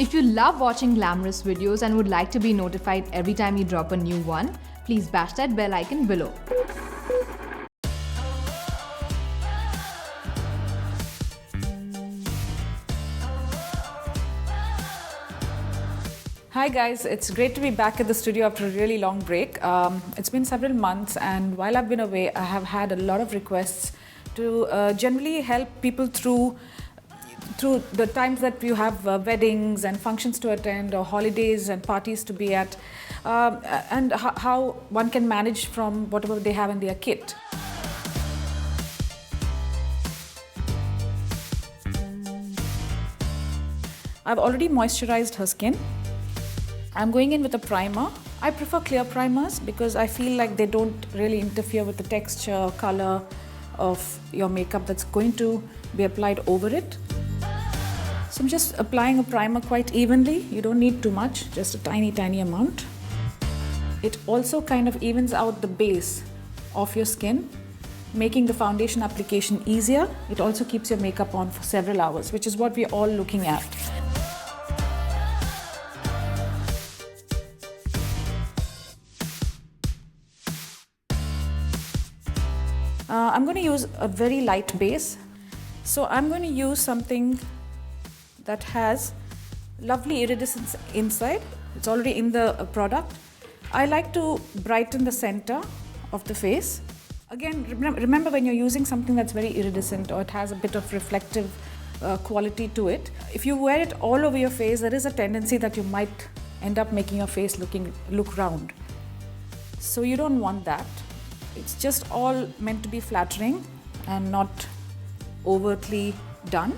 If you love watching glamorous videos and would like to be notified every time we drop a new one, please bash that bell icon below. Hi guys, it's great to be back at the studio after a really long break. It's been several months, and while I've been away, I have had a lot of requests to generally help people through the times that you have weddings and functions to attend or holidays and parties to be at, and how one can manage from whatever they have in their kit. I've already moisturized her skin. I'm going in with a primer. I prefer clear primers because I feel like they don't really interfere with the texture, color of your makeup that's going to be applied over it. So I'm just applying a primer quite evenly. You don't need too much, just a tiny amount. It also kind of evens out the base of your skin, making the foundation application easier. It also keeps your makeup on for several hours, which is what we're all looking at. I'm going to use a very light base. So I'm going to use something that has lovely iridescence inside. It's already in the product. I like to brighten the center of the face. Again, remember when you're using something that's very iridescent or it has a bit of reflective quality to it, if you wear it all over your face, there is a tendency that you might end up making your face look round. So you don't want that. It's just all meant to be flattering and not overtly done.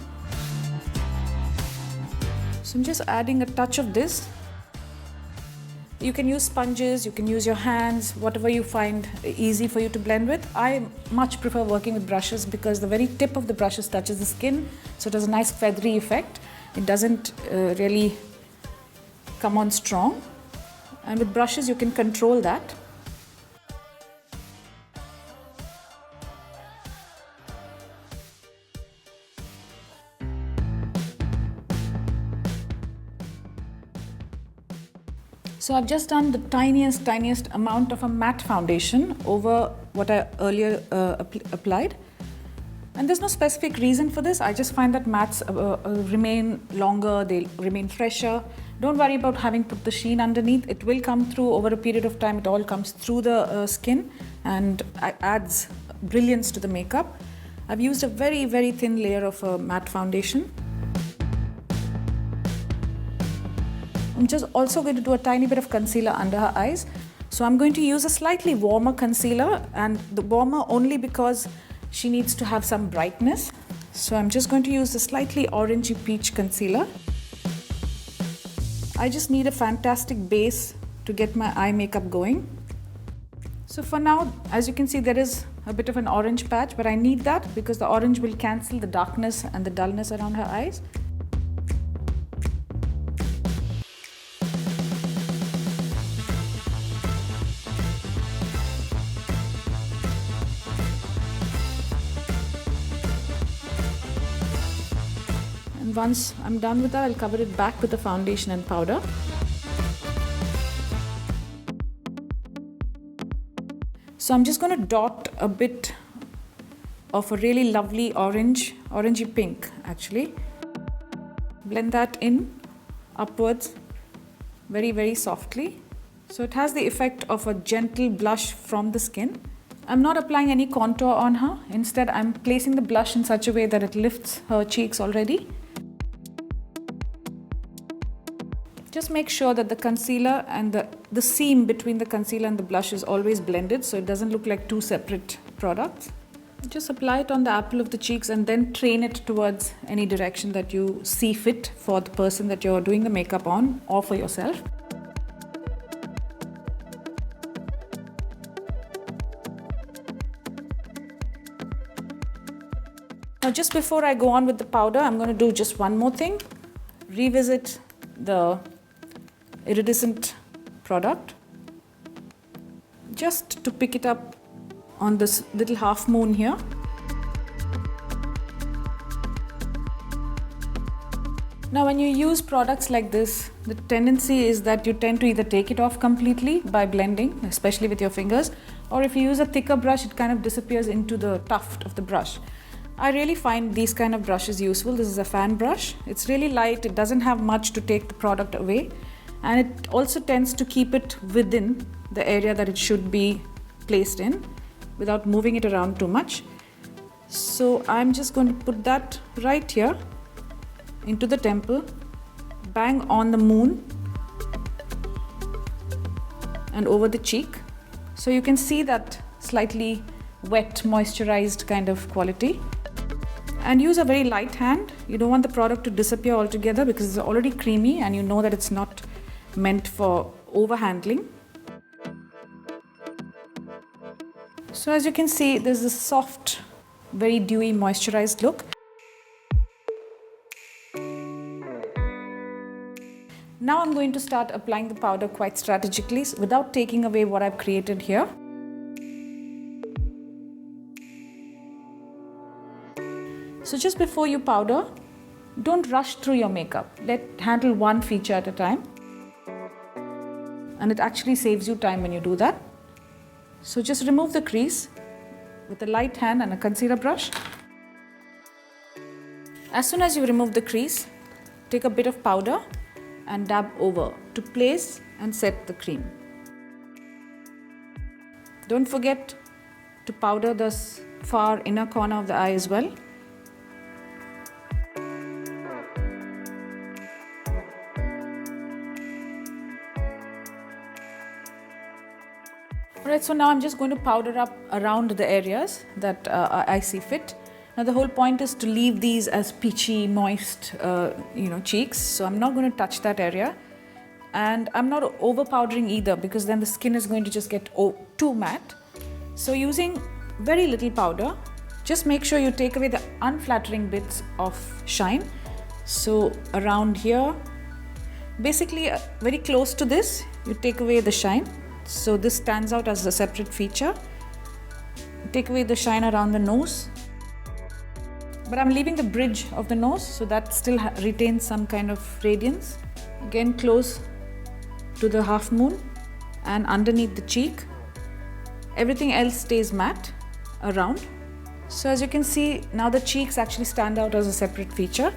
So I'm just adding a touch of this. You can use sponges, you can use your hands, whatever you find easy for you to blend with. I much prefer working with brushes because the very tip of the brushes touches the skin, so it has a nice feathery effect. It doesn't really come on strong. And with brushes you can control that. So I've just done the tiniest amount of a matte foundation over what I earlier applied. And there's no specific reason for this. I just find that mattes remain longer, they remain fresher. Don't worry about having put the sheen underneath. It will come through over a period of time. It all comes through the skin and adds brilliance to the makeup. I've used a very thin layer of a matte foundation. I'm just also going to do a tiny bit of concealer under her eyes. So I'm going to use a slightly warmer concealer, and the warmer only because she needs to have some brightness. So I'm just going to use the slightly orangey peach concealer. I just need a fantastic base to get my eye makeup going. So for now, as you can see, there is a bit of an orange patch, but I need that because the orange will cancel the darkness and the dullness around her eyes. Once I'm done with that, I'll cover it back with the foundation and powder. So I'm just going to dot a bit of a really lovely orangey pink actually. Blend that in upwards very softly. So it has the effect of a gentle blush from the skin. I'm not applying any contour on her. Instead, I'm placing the blush in such a way that it lifts her cheeks already. Just make sure that the concealer and the seam between the concealer and the blush is always blended so it doesn't look like two separate products. Just apply it on the apple of the cheeks and then train it towards any direction that you see fit for the person that you're doing the makeup on or for yourself. Now just before I go on with the powder, I'm going to do just one more thing. Revisit the iridescent product just to pick it up on this little half moon here. Now when you use products like this, the tendency is that you tend to either take it off completely by blending, especially with your fingers, or if you use a thicker brush, it kind of disappears into the tuft of the brush. I really find these kind of brushes useful. This is a fan brush. It's really light, it doesn't have much to take the product away, and it also tends to keep it within the area that it should be placed in without moving it around too much. So I'm just going to put that right here into the temple, bang on the moon and over the cheek. So you can see that slightly wet, moisturized kind of quality. And use a very light hand. You don't want the product to disappear altogether because it's already creamy and you know that it's not meant for overhandling. So as you can see, there's a soft, very dewy, moisturized look. Now I'm going to start applying the powder quite strategically without taking away what I've created here. So just before you powder, don't rush through your makeup. Handle one feature at a time. And it actually saves you time when you do that. So just remove the crease with a light hand and a concealer brush. As soon as you remove the crease, take a bit of powder and dab over to place and set the cream. Don't forget to powder the far inner corner of the eye as well. Alright, so now I'm just going to powder up around the areas that I see fit. Now the whole point is to leave these as peachy, moist, cheeks. So I'm not going to touch that area. And I'm not over powdering either because then the skin is going to just get too matte. So using very little powder, just make sure you take away the unflattering bits of shine. So around here, basically very close to this, you take away the shine. So this stands out as a separate feature. Take away the shine around the nose. But I'm leaving the bridge of the nose so that still retains some kind of radiance. Again, close to the half moon and underneath the cheek. Everything else stays matte around. So as you can see, now the cheeks actually stand out as a separate feature.